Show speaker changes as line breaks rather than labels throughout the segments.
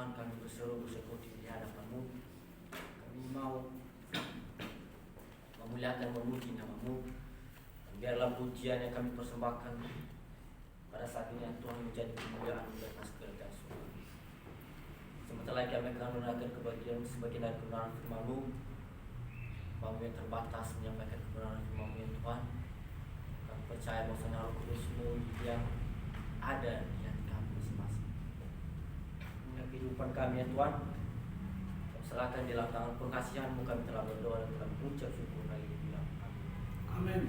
Tuhan, kami berseru bersekutu di hadapan-Mu. Kami mau memuliakan, memuji nama-Mu. Biarlah pujian yang kami persembahkan pada saat ini Tuhan menjadi kemuliaan dan masuk ke dalam surga. Sebentar lagi kami akan mendengarkan sebagian dari kebenaran firman-Mu. Kami yang terbatas menyampaikan kebenaran firman-Mu ya Tuhan. Kami percaya bahwa Roh Kudus-Mu yang ada di hati kami masing-masing. Kehidupan kami ya Tuhan, kami serahkan di dalam tangan pengasihan-Mu. Kami telah berdoa dan telah mengucap syukur kali ini. Amin.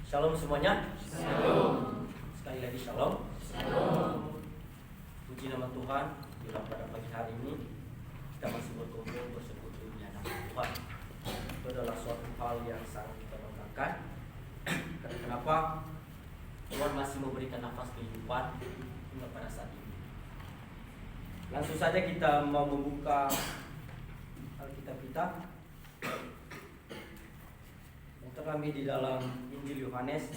Shalom semuanya. Shalom. Sekali lagi shalom. Shalom. Puji nama Tuhan. Pada pagi hari ini kita masih berkumpul bersekutu di hadapan Tuhan. Itu adalah suatu hal yang sangat kita banggakan. Karena kenapa? Tuhan masih memberikan nafas kehidupan hingga pada saat ini. Langsung saja kita mau membuka Alkitab kita. Untuk kami di dalam Injil Yohanes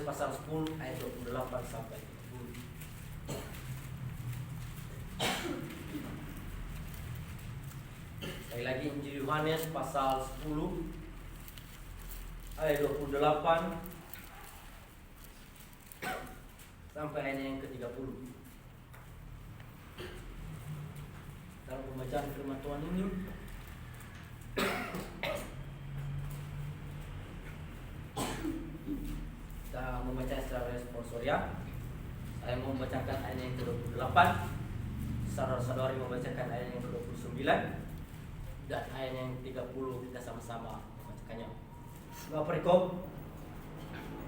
pasal 10 ayat 28 sampai 30. Sekali lagi Injil Yohanes pasal 10 ayat 28 sampai ayat yang ke-30. Dalam pembacaan firman Tuhan ini kita membaca secara responsorial. Saya mau membacakan ayat yang ke-28, saudara-saudari membacakan ayat yang ke-29, dan ayat yang 30 kita sama-sama membacakannya. Dua perikop,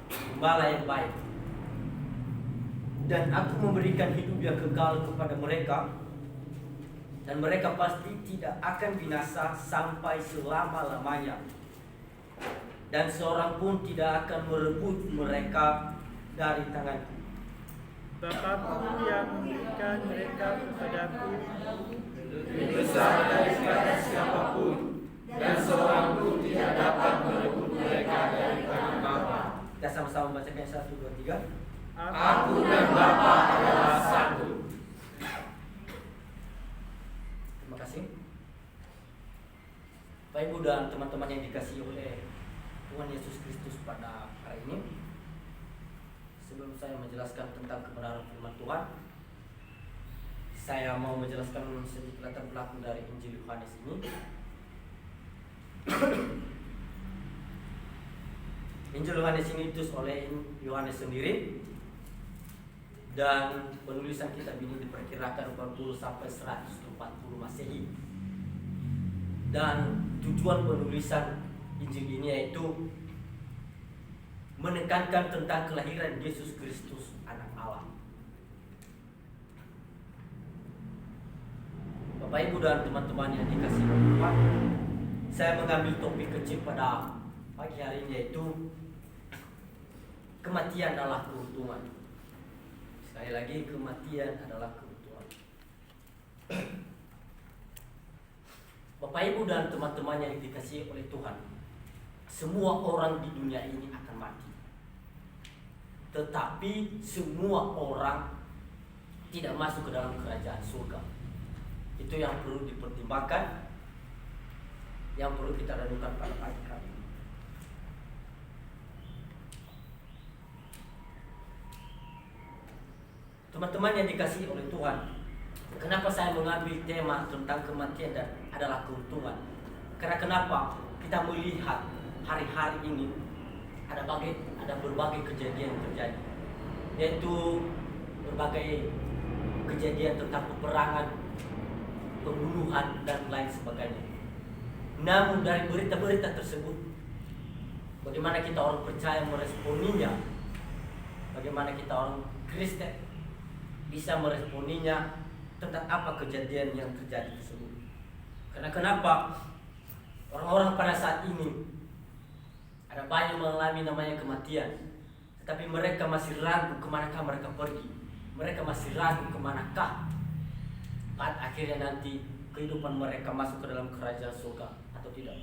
gembala yang baik. Dan aku memberikan hidup yang kekal kepada mereka, dan mereka pasti tidak akan binasa sampai selama-lamanya, dan seorang pun tidak akan merebut mereka dari tanganku.
Bapakku yang memberikan mereka kepadaku
lebih besar daripada siapapun, dan seorang pun tidak dapat merebut mereka dari tangan Bapa.
Kita sama-sama membacakan 1, 2, 3.
Aku dan Bapa adalah satu.
Terima kasih. Bapak Ibu dan teman-teman yang dikasihi oleh Tuhan Yesus Kristus pada hari ini, sebelum saya menjelaskan tentang kebenaran firman Tuhan, saya mau menjelaskan sedikit latar belakang dari Injil Yohanes ini. Injil Yohanes ini ditulis oleh Yohanes sendiri, dan penulisan kitab ini diperkirakan 40 sampai 140 Masehi. Dan tujuan penulisan Injil ini yaitu menekankan tentang kelahiran Yesus Kristus, anak Allah. Bapak Ibu dan teman-teman yang dikasihi Tuhan, saya mengambil topik kecil pada pagi hari ini yaitu kematian adalah keuntungan. Sekali lagi, kematian adalah keuntungan. Bapak Ibu dan teman-teman yang dikasihi oleh Tuhan, semua orang di dunia ini akan mati. Tetapi semua orang tidak masuk ke dalam kerajaan surga. Itu yang perlu dipertimbangkan, yang perlu kita renungkan pada pagi hari ini. Teman-teman yang dikasihi oleh Tuhan, kenapa saya mengambil tema tentang kematian dan adalah keuntungan? Karena kenapa kita melihat hari-hari ini ada berbagai kejadian yang terjadi, yaitu berbagai kejadian tentang peperangan, pembunuhan dan lain sebagainya. Namun dari berita-berita tersebut, bagaimana kita orang percaya meresponinya? Bagaimana kita orang Kristen bisa meresponinya tentang apa kejadian yang terjadi tersebut? Karena kenapa orang-orang pada saat ini ada banyak mengalami namanya kematian, tetapi mereka masih ragu kemanakah mereka pergi. Mereka masih ragu kemanakah pada akhirnya nanti kehidupan mereka masuk ke dalam kerajaan surga atau tidak.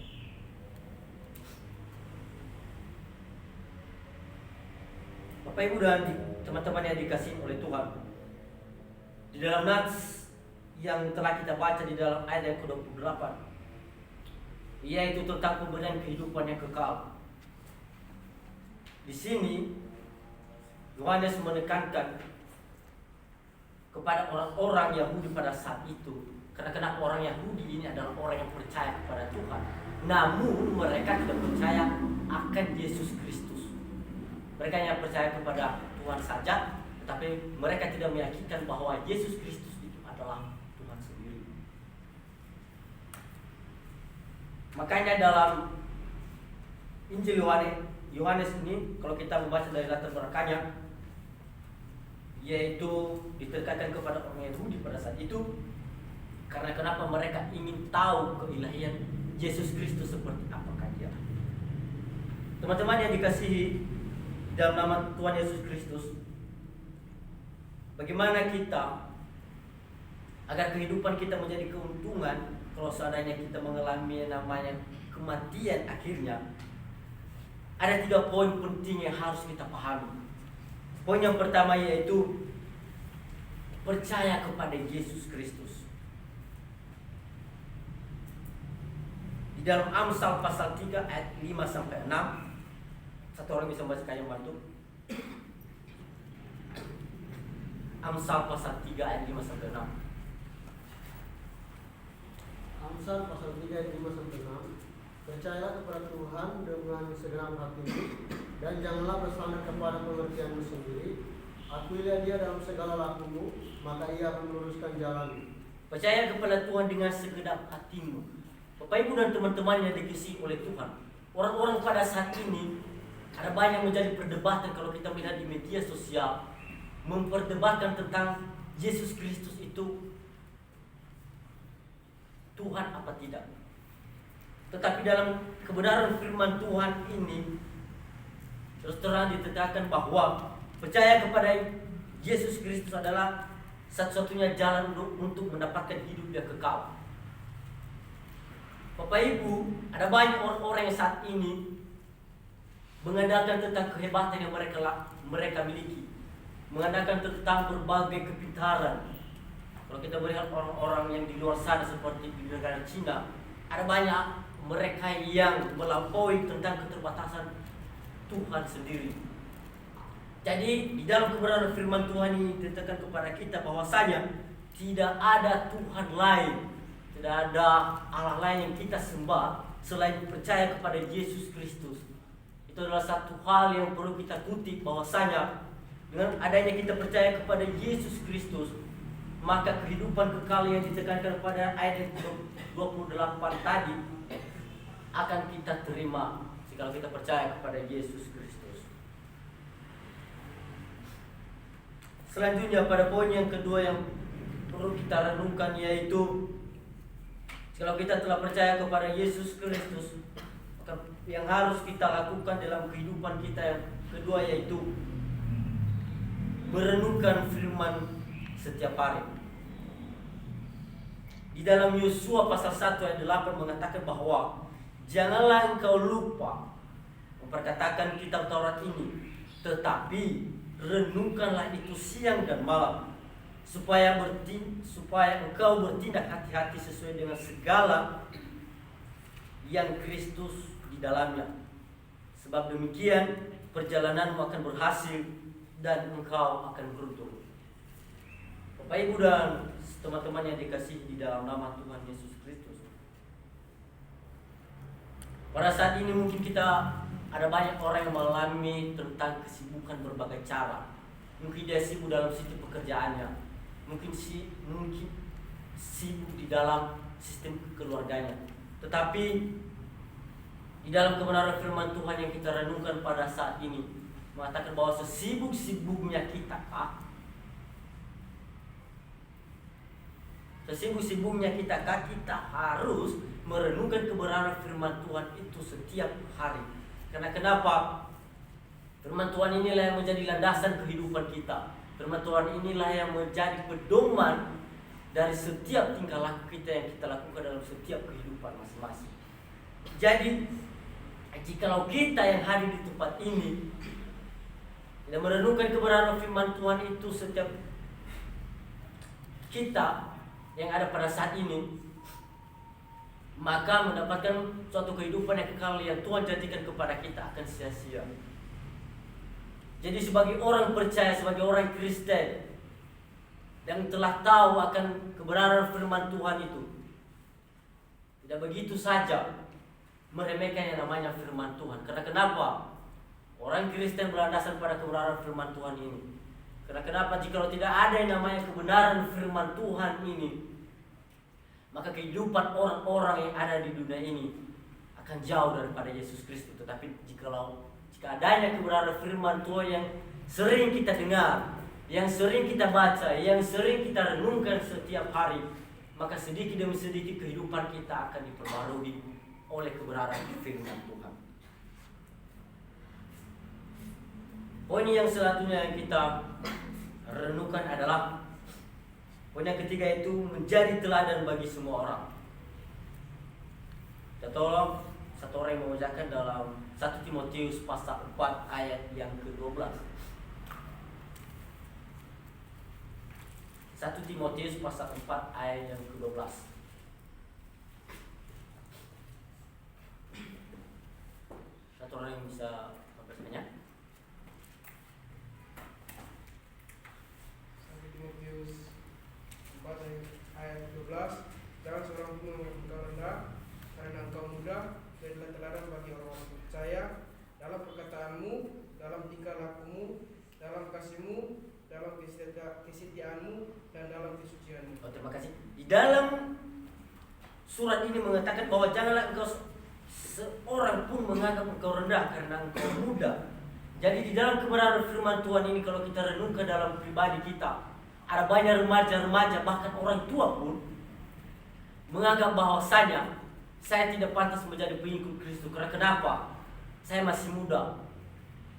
Bapak Ibu dan teman-teman yang dikasihi oleh Tuhan, di dalam nats yang telah kita baca di dalam ayat yang ke-28, yaitu tentang pemberian kehidupan yang kekal. Di sini Yohanes menekankan kepada orang-orang Yahudi pada saat itu. Karena kenapa orang Yahudi ini adalah orang yang percaya kepada Tuhan, namun mereka tidak percaya akan Yesus Kristus. Mereka yang percaya kepada Tuhan saja, tetapi mereka tidak meyakinkan bahwa Yesus Kristus itu adalah Tuhan sendiri. Makanya dalam Injil Yohanes ini, kalau kita membaca dari latar belakangnya, yaitu ditekankan kepada orang Yahudi pada saat itu. Karena kenapa mereka ingin tahu keilahian Yesus Kristus seperti apakah dia. Teman-teman yang dikasihi dalam nama Tuhan Yesus Kristus, bagaimana kita agar kehidupan kita menjadi keuntungan kalau seandainya kita mengalami namanya kematian akhirnya? Ada 3 poin penting yang harus kita pahami. Poin yang pertama yaitu percaya kepada Yesus Kristus. Di dalam Amsal pasal 3 ayat 5-6, satu orang bisa membaca yang bantu. Amsal pasal 3 ayat 5-6.
Amsal pasal 3 ayat 5-6. Percayalah kepada Tuhan dengan segenap hatimu, dan janganlah bersandar kepada pengertianmu sendiri. Akuilah Dia dalam segala lakumu, maka Ia akan meluruskan jalanmu.
Percaya kepada Tuhan dengan segenap hatimu. Bapak Ibu dan teman-teman yang dikasihi oleh Tuhan, orang-orang pada saat ini ada banyak menjadi perdebatan kalau kita melihat di media sosial, memperdebatkan tentang Yesus Kristus itu Tuhan apa tidak. Tetapi dalam kebenaran firman Tuhan ini terus terang ditekankan bahwa percaya kepada Yesus Kristus adalah satu-satunya jalan untuk mendapatkan hidup yang kekal. Bapak Ibu, ada banyak orang-orang yang saat ini mengandalkan tentang kehebatan yang mereka miliki, mengandalkan tentang berbagai kepintaran. Kalau kita melihat orang-orang yang di luar sana seperti di negara Cina, ada banyak mereka yang melampaui tentang keterbatasan Tuhan sendiri. Jadi di dalam kebenaran firman Tuhan ini ditekankan kepada kita bahwasanya tidak ada Tuhan lain, tidak ada Allah lain yang kita sembah selain percaya kepada Yesus Kristus. Itu adalah satu hal yang perlu kita kutip, bahwasanya dengan adanya kita percaya kepada Yesus Kristus, maka kehidupan kekal yang ditekankan pada ayat 28 tadi akan kita terima jika kita percaya kepada Yesus Kristus. Selanjutnya pada poin yang kedua yang perlu kita renungkan, yaitu kalau kita telah percaya kepada Yesus Kristus, maka yang harus kita lakukan dalam kehidupan kita yang kedua yaitu merenungkan firman setiap hari. Di dalam Yosua pasal 1 ayat 8 mengatakan bahwa janganlah engkau lupa memperkatakan kitab Taurat ini, tetapi renungkanlah itu siang dan malam, supaya engkau bertindak hati-hati sesuai dengan segala yang Kristus di dalamnya. Sebab demikian perjalananmu akan berhasil dan engkau akan beruntung. Bapak Ibu dan teman-teman yang dikasihi di dalam nama Tuhan Yesus Kristus, pada saat ini mungkin kita ada banyak orang yang mengalami tentang kesibukan berbagai cara. Mungkin dia sibuk dalam sistem pekerjaannya, mungkin sibuk di dalam sistem keluarganya. Tetapi di dalam kebenaran firman Tuhan yang kita renungkan pada saat ini mengatakan bahwa sesibuk-sibuknya kita kita harus merenungkan kebenaran firman Tuhan itu setiap hari. Karena kenapa? Firman Tuhan inilah yang menjadi landasan kehidupan kita. Firman Tuhan inilah yang menjadi pedoman dari setiap tingkah laku kita yang kita lakukan dalam setiap kehidupan masing-masing. Jadi, jikalau kita yang hadir di tempat ini, Tidak merenungkan kebenaran firman Tuhan itu setiap kita yang ada pada saat ini, maka mendapatkan suatu kehidupan yang kekal yang Tuhan janjikan kepada kita akan sia-sia. Jadi sebagai orang percaya, sebagai orang Kristen yang telah tahu akan kebenaran firman Tuhan itu, tidak begitu saja meremehkan yang namanya firman Tuhan. Karena kenapa? Orang Kristen berlandaskan pada kebenaran firman Tuhan ini. Karena kenapa? Jika tidak ada yang namanya kebenaran firman Tuhan ini, maka kehidupan orang-orang yang ada di dunia ini akan jauh daripada Yesus Kristus. Tetapi jika adanya kebenaran firman Tuhan yang sering kita dengar, yang sering kita baca, yang sering kita renungkan setiap hari, maka sedikit demi sedikit kehidupan kita akan diperbarui oleh kebenaran firman Tuhan. Poin yang selanjutnya yang kita renungkan adalah poin yang ketiga, itu menjadi teladan bagi semua orang. Kita tolong satu orang yang membacakan dalam 1 Timotius pasal 4 ayat yang ke-12. 1 Timotius pasal 4 ayat yang ke-12. Satu orang yang bisa membacanya?
1 Timotius 4 ayat 12. Jangan seorang pun menganggap engkau rendah, karena engkau muda. Jadilah teladan bagi orang-orang percaya dalam perkataanmu, dalam tingkah lakumu, dalam kasihmu, dalam kesetiaanmu, dan dalam kesucianmu.
Terima kasih. Di dalam surat ini mengatakan bahwa janganlah engkau seorang pun menganggap engkau rendah karena engkau muda. Jadi di dalam kebenaran firman Tuhan ini, kalau kita renungkan dalam pribadi kita, ada banyak remaja-remaja, bahkan orang tua pun menganggap bahwasanya saya tidak pantas menjadi pengikut Kristus. Karena kenapa? Saya masih muda.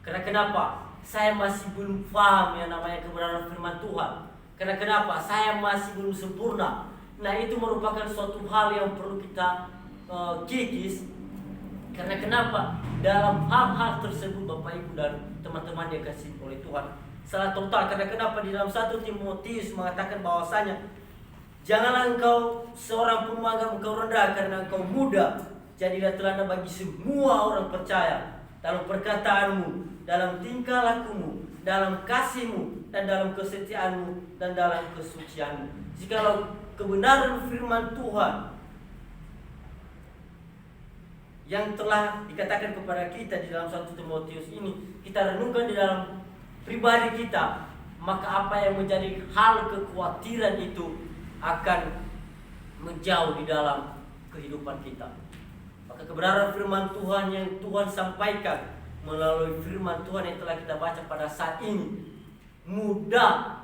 Karena kenapa? Saya masih belum paham yang namanya kebenaran firman Tuhan. Karena kenapa? Saya masih belum sempurna. Nah, itu merupakan suatu hal yang perlu kita kikis. Karena kenapa? Dalam hal-hal tersebut Bapak Ibu dan teman-teman yang kasih oleh Tuhan, salah total. Karena kenapa? Di dalam 1 Timotius mengatakan bahwasanya janganlah engkau seorang pun menganggap engkau rendah karena engkau muda. Jadilah teladan bagi semua orang percaya dalam perkataanmu, dalam tingkah lakumu, dalam kasihmu, dan dalam kesetiaanmu, dan dalam kesucianmu. Jikalau kebenaran firman Tuhan yang telah dikatakan kepada kita di dalam 1 Timotius ini, kita renungkan di dalam pribadi kita, maka apa yang menjadi hal kekhawatiran itu akan menjauh di dalam kehidupan kita. Maka kebenaran firman Tuhan yang Tuhan sampaikan melalui firman Tuhan yang telah kita baca pada saat ini mudah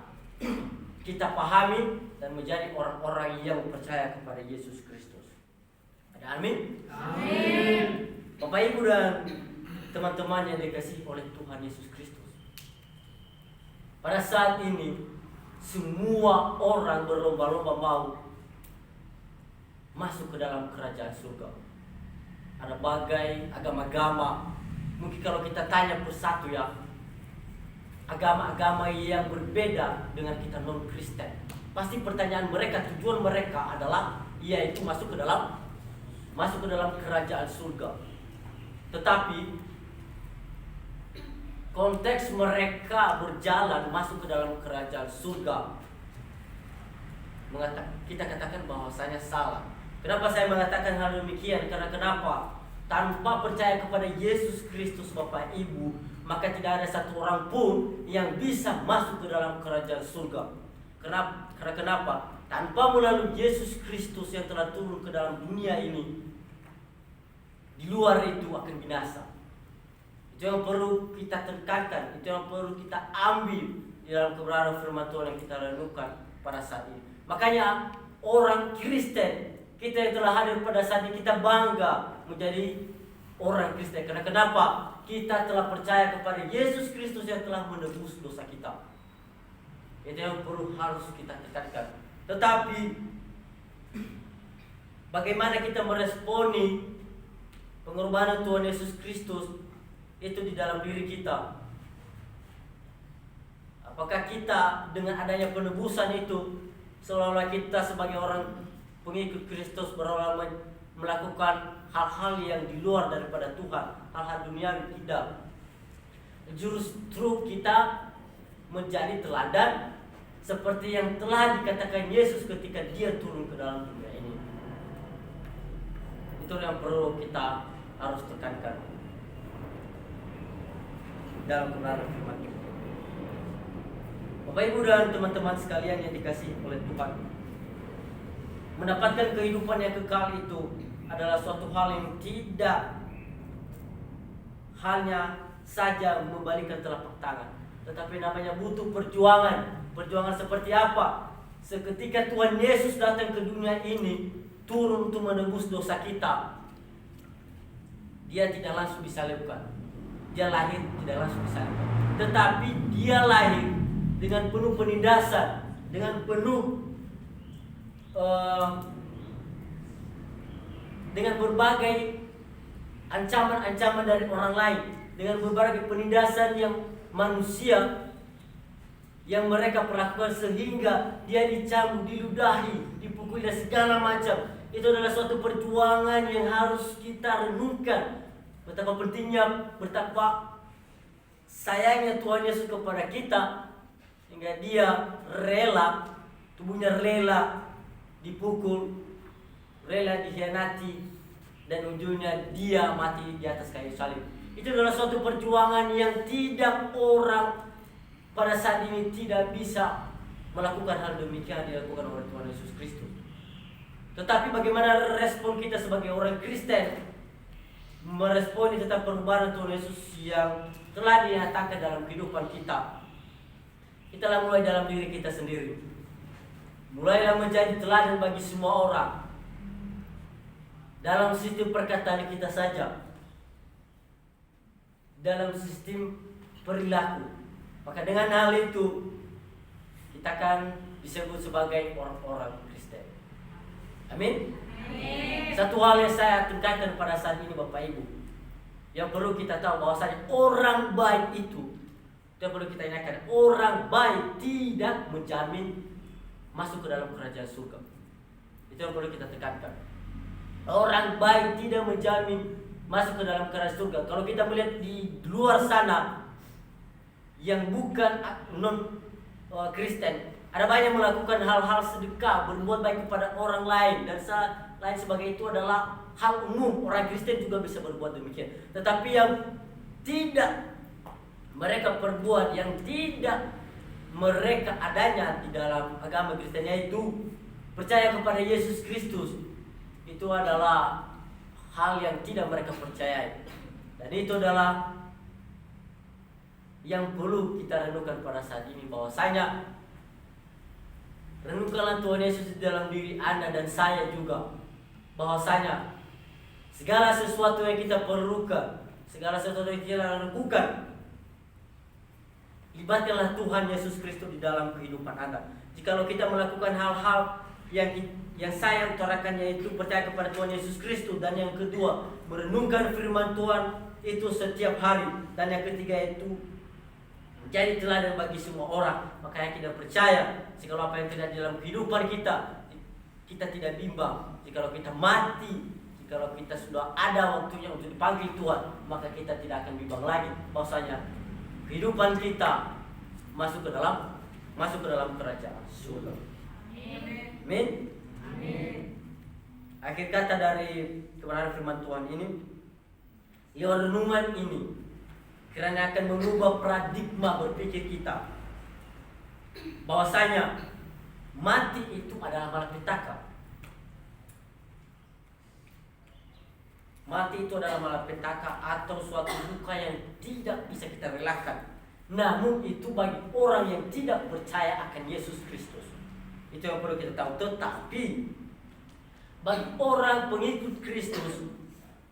kita pahami dan menjadi orang-orang yang percaya kepada Yesus Kristus. Ada amin?
Amin.
Bapak Ibu dan teman-teman yang dikasihi oleh Tuhan Yesus Kristus, pada saat ini semua orang berlomba-lomba mau masuk ke dalam kerajaan surga. Ada bagai agama-agama. Mungkin kalau kita tanya persatu ya, agama-agama yang berbeda dengan kita non-Kristen, pasti pertanyaan mereka, tujuan mereka adalah yaitu masuk ke dalam kerajaan surga. Tetapi konteks mereka berjalan masuk ke dalam kerajaan surga, kita katakan bahwasanya salah. Kenapa saya mengatakan hal demikian? Karena kenapa? Tanpa percaya kepada Yesus Kristus Bapak Ibu, maka tidak ada satu orang pun yang bisa masuk ke dalam kerajaan surga. Karena kenapa? Tanpa melalui Yesus Kristus yang telah turun ke dalam dunia ini, di luar itu akan binasa. Itu yang perlu kita tekankan, itu yang perlu kita ambil di dalam kebenaran firman Tuhan yang kita renungkan pada saat ini. Makanya orang Kristen, kita yang telah hadir pada saat ini, kita bangga menjadi orang Kristen. Karena kenapa? Kita telah percaya kepada Yesus Kristus yang telah menebus dosa kita. Itu yang perlu harus kita tekankan. Tetapi bagaimana kita meresponi pengorbanan Tuhan Yesus Kristus itu di dalam diri kita? maka kita dengan adanya penebusan itu seolah-olah kita sebagai orang pengikut Kristus berolah melakukan hal-hal yang di luar daripada Tuhan, hal-hal duniawi tidak. Justru kita menjadi teladan seperti yang telah dikatakan Yesus ketika dia turun ke dalam dunia ini. Itu yang perlu kita harus tekankan dalam kebenaran firman Tuhan. Bapak Ibu dan teman-teman sekalian yang dikasihi oleh Tuhan, mendapatkan kehidupan yang kekal itu adalah suatu hal yang tidak hanya saja membalikkan telapak tangan, tetapi namanya butuh perjuangan. Perjuangan seperti apa? Seketika Tuhan Yesus datang ke dunia ini, turun untuk menebus dosa kita, dia tidak langsung disalibkan. Dia lahir tidak langsung disalibkan, tetapi dia lahir dengan penuh penindasan, dengan penuh dengan berbagai ancaman-ancaman dari orang lain, dengan berbagai penindasan yang manusia yang mereka perlakukan, sehingga dia dicambuk, diludahi, dipukuli dan segala macam. Itu adalah suatu perjuangan yang harus kita renungkan. Betapa pentingnya, betapa sayangnya Tuhan Yesus kepada kita, hingga dia rela, tubuhnya rela dipukul, rela dikhianati, dan ujungnya dia mati di atas kayu salib. Itu adalah suatu perjuangan yang tidak orang pada saat ini tidak bisa melakukan hal demikian dilakukan oleh Tuhan Yesus Kristus. Tetapi bagaimana respon kita sebagai orang Kristen meresponi tentang perubahan Tuhan Yesus yang telah dinyatakan dalam kehidupan kita? Kita mulai dalam diri kita sendiri. Mulailah menjadi teladan bagi semua orang dalam sistem perkataan kita saja, dalam sistem perilaku. Maka dengan hal itu kita akan disebut sebagai orang-orang Kristen. Amin. Satu hal yang saya tekankan pada saat ini Bapak Ibu, yang perlu kita tahu bahwasanya orang baik itu, yang perlu kita ingatkan, orang baik tidak menjamin masuk ke dalam kerajaan surga. Itu yang perlu kita tekankan. Orang baik tidak menjamin masuk ke dalam kerajaan surga. Kalau kita melihat di luar sana yang bukan non Kristen, ada banyak melakukan hal-hal sedekah, berbuat baik kepada orang lain, dan lain sebagainya. Itu adalah hal umum. Orang Kristen juga bisa berbuat demikian. Tetapi yang tidak mereka perbuat, yang tidak mereka adanya di dalam agama Kristen, yaitu percaya kepada Yesus Kristus, itu adalah hal yang tidak mereka percayai. Dan itu adalah yang perlu kita renungkan pada saat ini, bahwasanya renungkanlah Tuhan Yesus di dalam diri Anda dan saya juga, bahwasanya segala sesuatu yang kita perlukan, segala sesuatu yang kita lakukan, libatkanlah Tuhan Yesus Kristus di dalam kehidupan Anda. Jikalau kita melakukan hal-hal yang saya utarakan, yaitu percaya kepada Tuhan Yesus Kristus, dan yang kedua merenungkan firman Tuhan itu setiap hari, dan yang ketiga itu menjadi teladan bagi semua orang, maka kita percaya jikalau apa yang terjadi dalam kehidupan kita, kita tidak bimbang. Jikalau kita mati, jikalau kita sudah ada waktunya untuk dipanggil Tuhan, maka kita tidak akan bimbang lagi bahwasanya kehidupan kita masuk ke dalam kerajaan surga. Amin. Akhir kata dari kebenaran firman Tuhan ini, lewat renungan ini kiranya akan mengubah paradigma berpikir kita, bahwasanya mati itu adalah malapetaka. Mati itu adalah malapetaka atau suatu duka yang tidak bisa kita relakan. Namun itu bagi orang yang tidak percaya akan Yesus Kristus, itu yang perlu kita tahu. Tetapi bagi orang pengikut Kristus,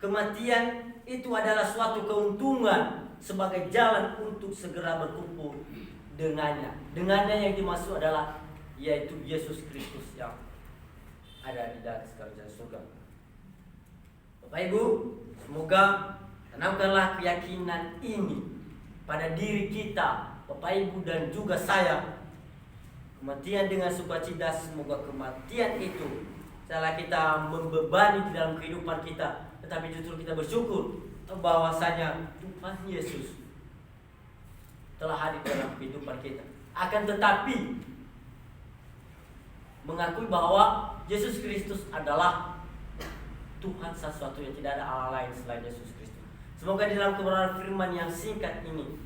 kematian itu adalah suatu keuntungan sebagai jalan untuk segera berkumpul dengannya. Dengannya yang dimaksud adalah yaitu Yesus Kristus yang ada di dalam kerajaan surga. Bapak Ibu, semoga tanamkanlah keyakinan ini pada diri kita Bapak Ibu dan juga saya, kematian dengan sukacita, semoga kematian itu setelah kita membebani di dalam kehidupan kita, tetapi justru kita bersyukur bahwasanya Tuhan Yesus telah hadir dalam kehidupan kita. Akan tetapi mengakui bahwa Yesus Kristus adalah Tuhan satu-satunya, tidak ada Allah lain selain Yesus Kristus. Semoga di dalam kebenaran firman yang singkat ini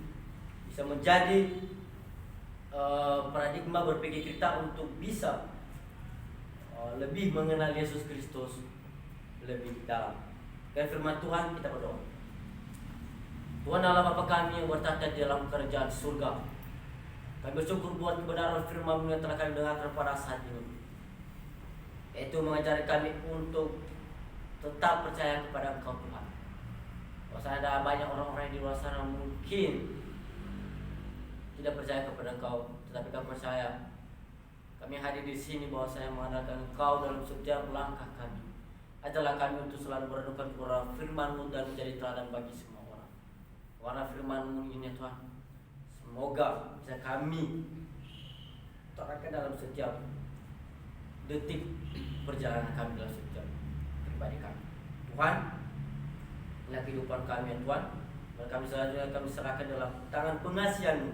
bisa menjadi paradigma berpikir kita untuk bisa lebih mengenal Yesus Kristus lebih dalam. Dan firman Tuhan kita berdoa. Tuhan Allah Bapa kami yang bertata di dalam kerajaan surga, kami bersyukur buat kebenaran firman-Mu yang telah kami dengarkan pada saat ini, yaitu mengajari kami untuk tetap percaya kepada Engkau Tuhan. Bahwa ada banyak orang-orang di luar sana mungkin tidak percaya kepada Engkau, tetapi kami percaya. Kami hadir di sini bahwa saya mengandalkan Engkau dalam setiap langkah kami. Ajarlah kami untuk selalu merenungkan kebenaran firman-Mu dan menjadi teladan bagi semua orang. Karena firman-Mu ini Tuhan, semoga bisa kami terapkan dalam setiap detik perjalanan kami, dalam setiap pribadi kami. Tuhan, inilah kehidupan kami ya Tuhan, dan kami selanjutnya kami serahkan dalam tangan pengasihan-Mu.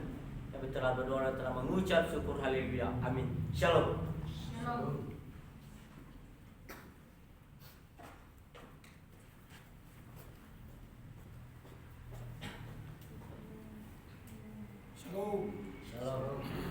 Kami telah berdoa dan telah mengucap syukur, haleluya, amin. Shalom.
Shalom.
Shalom.
Shalom.